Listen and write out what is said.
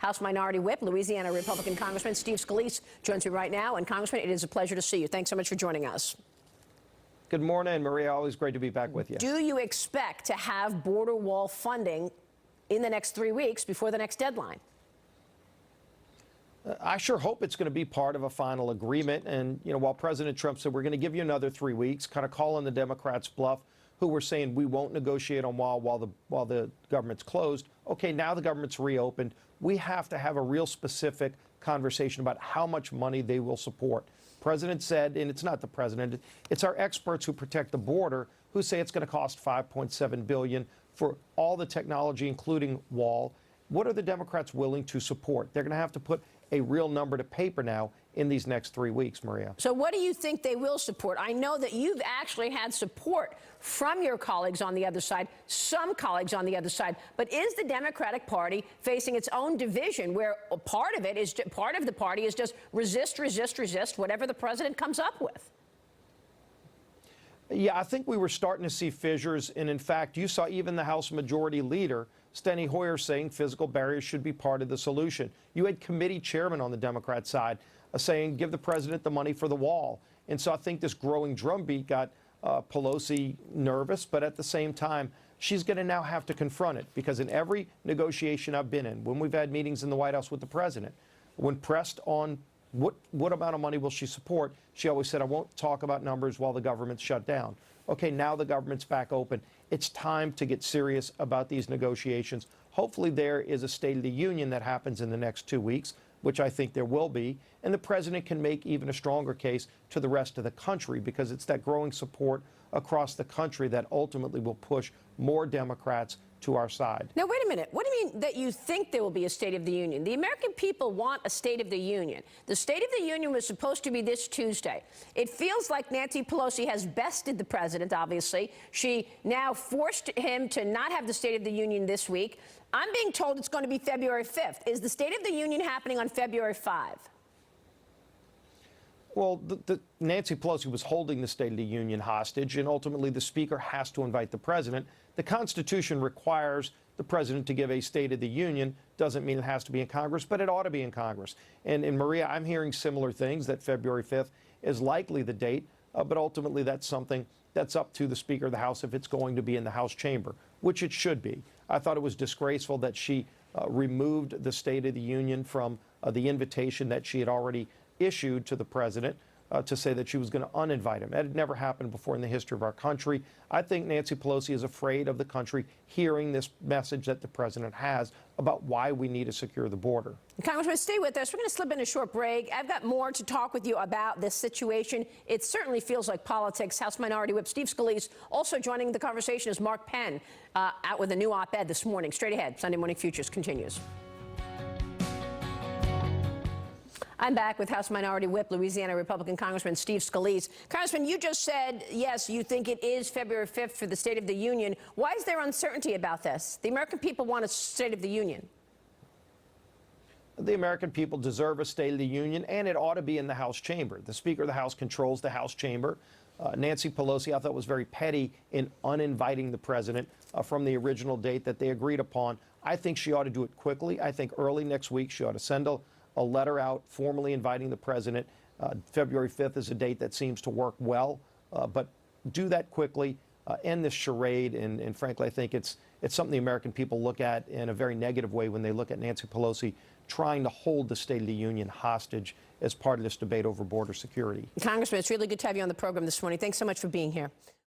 House Minority Whip, Louisiana Republican Congressman Steve Scalise joins me right now. And Congressman, it is a pleasure to see you. Thanks so much for joining us. Good morning, Maria. Always great to be back with you. Do you expect to have border wall funding in the next 3 weeks before the next deadline? I sure hope it's going to be part of a final agreement. And, while President Trump said we're going to give you another 3 weeks, kind of calling the Democrats bluff, who were saying we won't negotiate on wall while the government's closed. Okay, now the government's reopened. We have to have a real specific conversation about how much money they will support. President said, and it's not the president, it's our experts who protect the border who say it's going to cost $5.7 billion for all the technology, including wall. What are the Democrats willing to support? They're going to have to put a real number to paper now in these next 3 weeks, Maria. So what do you think they will support? I know that you've actually had support from your colleagues on the other side, some colleagues on the other side. But is the Democratic Party facing its own division where part of the party is just resist, resist, resist, whatever the president comes up with? Yeah, I think we were starting to see fissures. And in fact, you saw even the House Majority Leader, Steny Hoyer, saying physical barriers should be part of the solution. You had committee chairmen on the Democrat side saying give the president the money for the wall. And so I think this growing drumbeat got Pelosi nervous. But at the same time, she's going to now have to confront it, because in every negotiation I've been in, when we've had meetings in the White House with the president, when pressed on what amount of money will she support, she always said, I won't talk about numbers while the government's shut down. Okay, now the government's back open. It's time to get serious about these negotiations. Hopefully there is a State of the Union that happens in the next 2 weeks, which I think there will be, and the president can make even a stronger case to the rest of the country, because it's that growing support across the country that ultimately will push more Democrats to our side. Now, wait a minute. What do you mean that you think there will be a State of the Union? The American people want a State of the Union. The State of the Union was supposed to be this Tuesday. It feels like Nancy Pelosi has bested the president, obviously. She now forced him to not have the State of the Union this week. I'm being told it's going to be February 5th. Is the State of the Union happening on February 5? Well, Nancy Pelosi was holding the State of the Union hostage, and ultimately the Speaker has to invite the president. The Constitution requires the president to give a State of the Union. Doesn't mean it has to be in Congress, but it ought to be in Congress. And Maria, I'm hearing similar things, that February 5th is likely the date, but ultimately that's something that's up to the Speaker of the House if it's going to be in the House chamber, which it should be. I thought it was disgraceful that she removed the State of the Union from the invitation that she had already issued to the president to say that she was going to uninvite him. That had never happened before in the history of our country. I think Nancy Pelosi is afraid of the country hearing this message that the president has about why we need to secure the border. Congressman, stay with us. We're going to slip in a short break. I've got more to talk with you about this situation. It certainly feels like politics. House Minority Whip Steve Scalise also joining the conversation is Mark Penn, out with a new op-ed this morning. Straight ahead, Sunday Morning Futures continues. I'm back with House Minority Whip, Louisiana Republican Congressman Steve Scalise. Congressman, you just said, yes, you think it is February 5th for the State of the Union. Why is there uncertainty about this? The American people want a State of the Union. The American people deserve a State of the Union, and it ought to be in the House chamber. The Speaker of the House controls the House chamber. Nancy Pelosi, I thought, was very petty in uninviting the president from the original date that they agreed upon. I think she ought to do it quickly. I think early next week she ought to send a letter out formally inviting the president. February 5th is a date that seems to work well, but do that quickly, end this charade, and frankly, I think it's something the American people look at in a very negative way when they look at Nancy Pelosi trying to hold the State of the Union hostage as part of this debate over border security. Congressman, it's really good to have you on the program this morning. Thanks so much for being here.